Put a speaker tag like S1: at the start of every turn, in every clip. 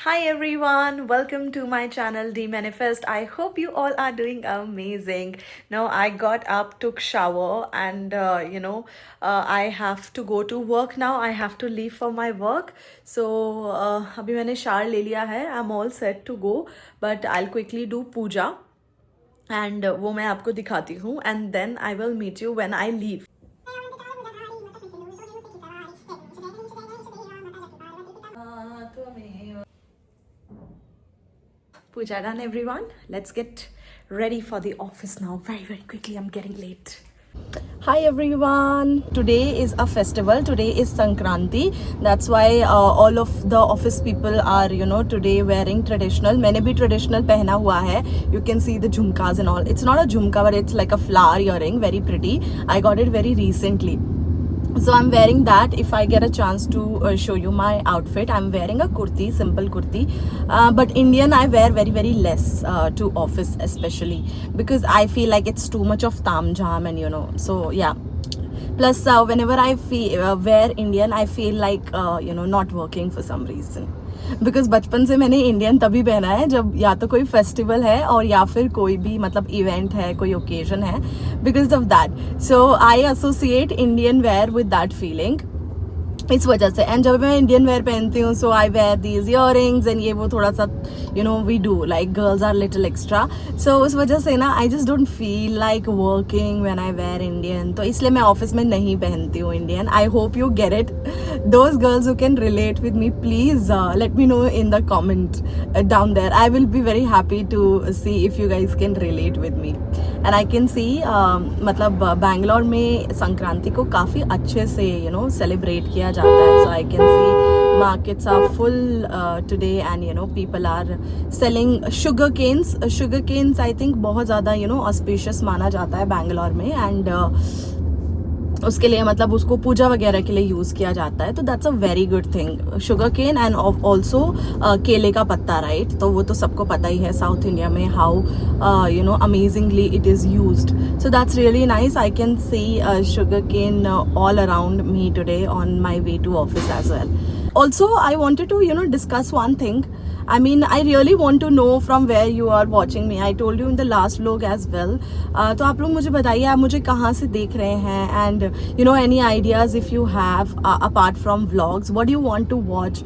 S1: Hi everyone, welcome to my channel D Manifest. I hope you all are doing amazing. Now I got up, took shower, and I have to go to work now. I have to leave for my work. So अभी मैंने शार ले लिया है. I'm all set to go, but I'll quickly do puja, and वो मैं आपको दिखाती हूँ. And then I will meet you when I leave. Puja done, everyone. Let's get ready for the office now. Very, very quickly. I'm getting late. Hi everyone. Today is a festival. Today is Sankranti. That's why all of the office people are, today wearing traditional. मैंने भी traditional पहना हुआ है. You can see the jhumkas and all. It's not a jhumka, but it's like a flower earring. Very pretty. I got it very recently. So I'm wearing that. If I get a chance to show you my outfit, I'm wearing a kurti, simple kurti, but Indian I wear very, very less to office, especially because I feel like it's too much of tam jam, and so yeah. Plus whenever I feel wear Indian, I feel like not working for some reason. Because बचपन से मैंने Indian तभी पहना है जब या तो कोई फेस्टिवल है और या फिर कोई भी मतलब इवेंट है, कोई ओकेजन है. Because of that so I associate Indian wear with that feeling, इस वजह से. एंड जब मैं इंडियन वेयर पहनती हूँ so I wear these earrings and ये वो थोड़ा सा we do like girls are little extra. So उस वजह से ना I just don't feel like working when I wear Indian. तो इसलिए मैं ऑफिस में नहीं पहनती हूँ Indian. I hope you get it. Those girls who can relate with me, please let me know in the comment down there. I will be very happy to see if you guys can relate with me. And I can see मतलब बैंगलोर में संक्रांति को काफ़ी अच्छे से celebrate किया जाता है. So I can see markets are full today, and people are selling sugar canes. Sugar canes I think बहुत ज़्यादा auspicious माना जाता है बैंगलोर में, and उसके लिए मतलब उसको पूजा वगैरह के लिए यूज़ किया जाता है. तो that's a very good thing. Sugar cane and also केले का पत्ता, राइट. तो वो तो सबको पता ही है साउथ इंडिया में how amazingly it is used. So that's really nice. I can see sugar cane all around me today on my way to office as well. Also, I wanted to discuss one thing. I mean, I really want to know from where you are watching me. I told you in the last vlog as well. तो आप लोग मुझे बताइए आप मुझे कहाँ से देख रहे हैं, and any ideas if you have apart from vlogs, what do you want to watch.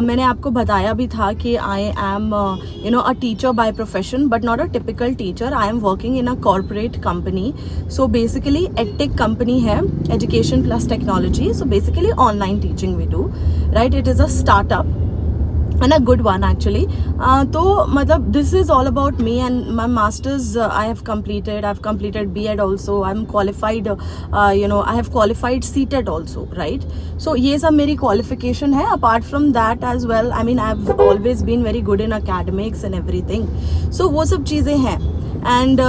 S1: मैंने आपको बताया भी था कि I am a teacher by profession, but not a typical teacher. I am working in a corporate company. So basically edtech company है, education plus technology. So basically online teaching we do, right. It is a startup and a good one actually. तो मतलब this is all about me and my masters. I have completed. I've completed B.Ed also. I'm qualified. I have qualified C.Tet also, right. So ये सब मेरी qualification है. Apart from that as well, I mean I've always been very good in academics and everything. So वो सब चीज़ें हैं. And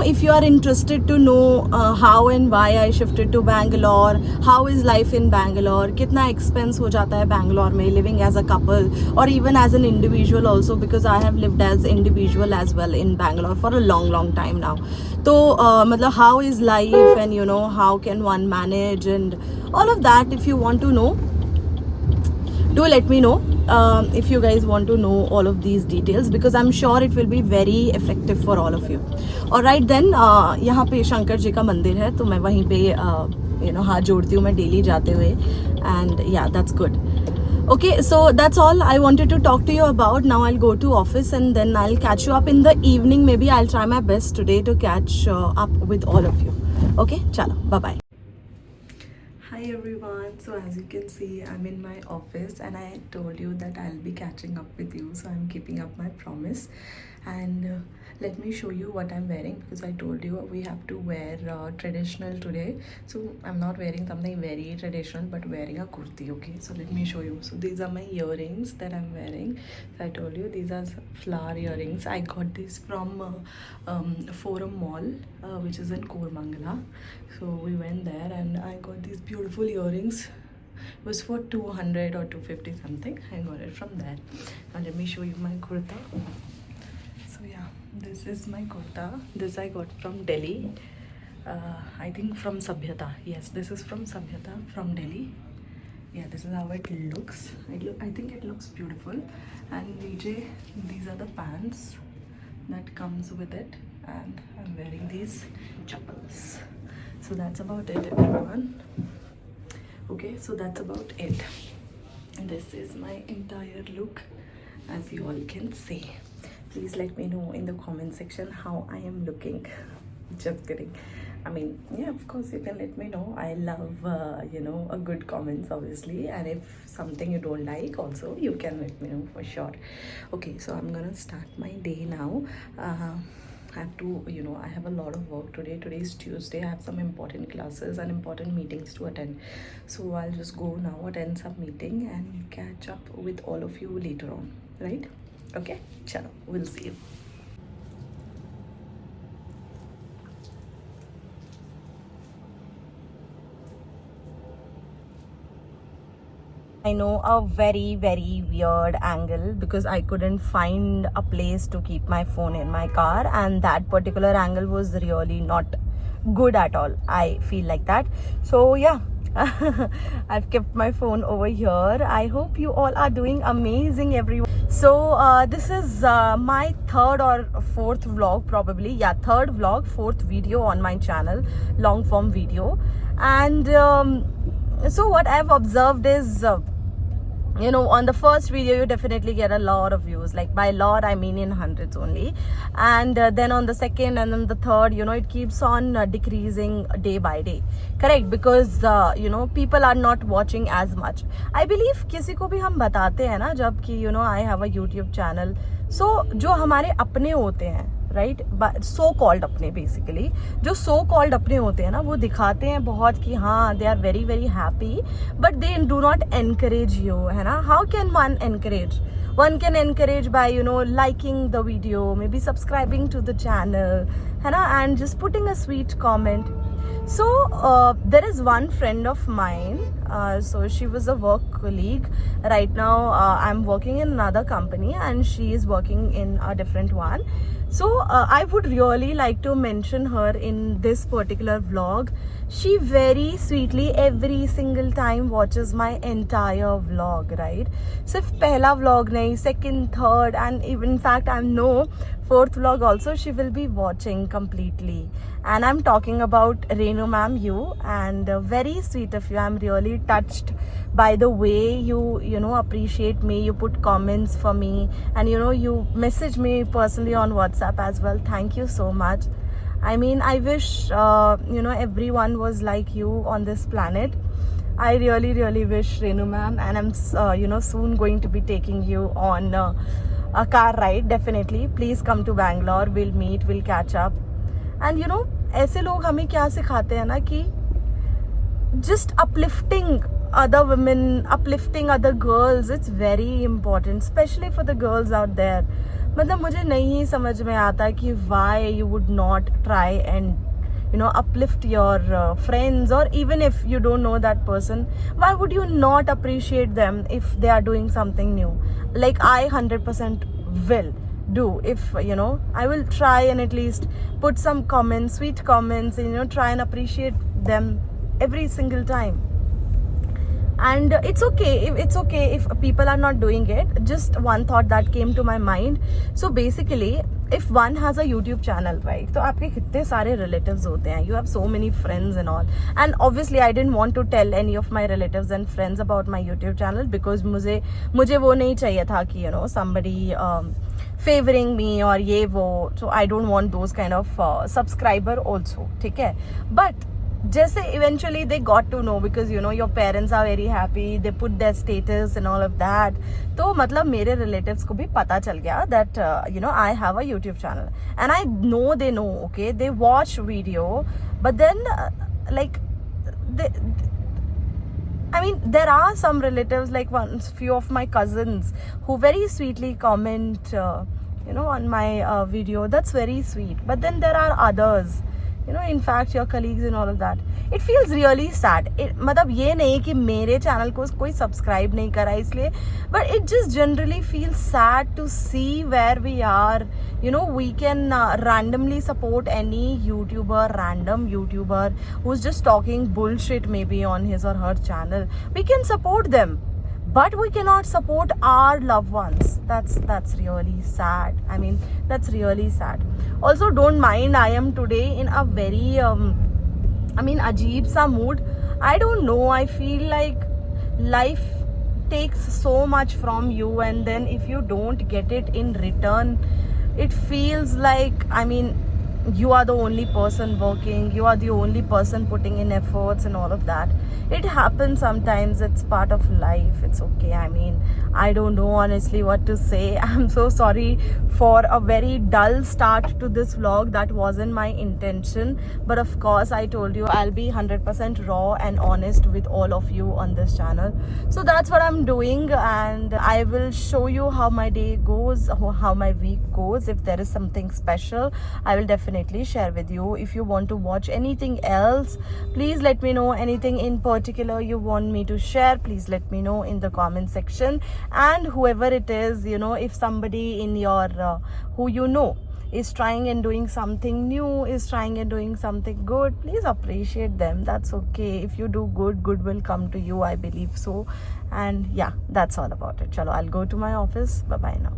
S1: if you are interested to know how and why I shifted to Bangalore, how is life in Bangalore, कितना expense हो जाता है Bangalore में living as a couple or even as an individual also, because I have lived as individual as well in Bangalore for a long time now. तो मतलब how is life, and how can one manage, and all of that. If you want to know, do let me know if you guys want to know all of these details, because I'm sure it will be very effective for all of you. Alright then, यहाँ पे शंकर जी का मंदिर है तो मैं वहीं पे हाथ जोड़ती हूँ मैं डेली जाते हुए, and yeah, that's good. Okay, so that's all I wanted to talk to you about. Now I'll go to office and then I'll catch you up in the evening. Maybe I'll try my best today to catch up with all of you. Okay, chalo, bye bye. Hi everyone. So as you can see, I'm in my office and I told you that I'll be catching up with you, so I'm keeping up my promise. And let me show you what I'm wearing, because I told you we have to wear traditional today. So I'm not wearing something very traditional but wearing a kurti. Okay, so let me show you. So these are my earrings that I'm wearing. So I told you these are flower earrings. I got this from Forum Mall, which is in Kormangala. So we went there and I got these beautiful earrings. It was for 200 or 250 something. I got it from there. Now let me show you my kurta. So yeah, this is my kurta. This I got from Delhi. I think from Sabhyata. Yes, this is from Sabhyata from Delhi. yeah, this is how it looks. I think it looks beautiful. And VJ, these are the pants that comes with it, and I'm wearing these chappals. So that's about it, everyone. Okay, so that's about it. And this is my entire look, as you all can see. Please let me know in the comment section how I am looking. Just kidding. I mean, yeah, of course you can let me know. I love a good comments, obviously, and if something you don't like also, you can let me know for sure. Okay, so I'm gonna start my day now. I have to, I have a lot of work today. Today is Tuesday. I have some important classes and important meetings to attend. So I'll just go now, attend some meeting, and catch up with all of you later on, right? Okay, chalo, we'll see you. I know a very, very weird angle because I couldn't find a place to keep my phone in my car, and that particular angle was really not good at all. I feel like that. So yeah, I've kept my phone over here. I hope you all are doing amazing, everyone. So this is my third or fourth vlog, probably. Yeah, third vlog, fourth video on my channel, long form video. And so what I've observed is on the first video you definitely get a lot of views, like by lot I mean in hundreds only, and then on the second and then the third, it keeps on decreasing day by day, correct? Because people are not watching as much. I believe किसी को भी हम बताते हैं ना जब कि I have a YouTube channel, so जो हमारे अपने होते हैं, राइट, सो कॉल्ड अपने, बेसिकली जो सो कॉल्ड अपने होते हैं ना, वो दिखाते हैं बहुत कि हाँ they are very very happy, but they do not encourage you, है ना. How can one encourage? One can encourage by liking the video, maybe subscribing to the channel, है ना, and just putting a sweet comment. So there is one friend of mine, so she was a work colleague. Right now I'm working in another company and she is working in a different one. So I would really like to mention her in this particular vlog. She very sweetly every single time watches my entire vlog, right? सिर्फ पहला vlog नहीं, second, third, and even in fact I know fourth vlog also she will be watching completely. And I'm talking about Renu ma'am, you, and very sweet of you. I'm really touched by the way you appreciate me, you put comments for me, and you message me personally on WhatsApp as well. Thank you so much. I mean, I wish everyone was like you on this planet. I really, really wish, Renu ma'am, and I'm soon going to be taking you on a car ride. Definitely, please come to Bangalore. We'll meet, we'll catch up. And ऐसे लोग हमें क्या सिखाते हैं ना कि just uplifting other women, uplifting other girls, it's very important, especially for the girls out there. मतलब मुझे नहीं समझ में आता कि why you would not try and uplift your friends, or even if you don't know that person, why would you not appreciate them if they are doing something new? Like I 100% will do. If I will try and at least put some comments, sweet comments, and try and appreciate them every single time. And it's okay if people are not doing it. Just one thought that came to my mind. So basically, if one has a YouTube channel, right, तो आपके कितने सारे relatives होते हैं, you have so many friends and all. And obviously I didn't want to tell any of my relatives and friends about my YouTube channel because मुझे वो नहीं चाहिए था कि somebody favoring me or ये वो. So I don't want those kind of subscriber also, ठीक है. But जैसे eventually they got to know, because your parents are very happy, they put their status and all of that, तो मतलब मेरे relatives को भी पता चल गया that I have a YouTube channel, and I know they know, okay, they watch video, but then there are some relatives, like few of my cousins who very sweetly comment on my video. That's very sweet. But then there are others, in fact your colleagues and all of that. it feels really sad. मतलब ये नहीं कि मेरे channel को कोई subscribe नहीं करा इसलिए, but it just generally feels sad to see where we are. You know, we can randomly support any random YouTuber who's just talking bullshit maybe on his or her channel. We can support them, but we cannot support our loved ones. That's really sad. I mean, that's really sad. Also, don't mind, I am today in a very ajeeb sa mood. I don't know, I feel like life takes so much from you, and then if you don't get it in return, it feels like, you are the only person working, you are the only person putting in efforts and all of that. It happens sometimes, it's part of life, it's okay. I don't know honestly what to say. I'm so sorry for a very dull start to this vlog. That wasn't my intention, but of course I told you I'll be 100% raw and honest with all of you on this channel. So that's what I'm doing, and I will show you how my day goes, how my week goes. If there is something special, I will definitely share with you. If you want to watch anything else, please let me know. Anything in particular you want me to share, please let me know in the comment section. And whoever it is, you know, if somebody in your who you know is trying and doing something new, is trying and doing something good, please appreciate them. That's okay. If you do good, good will come to you, I believe so. And yeah, that's all about it. Chalo, I'll go to my office. Bye bye now.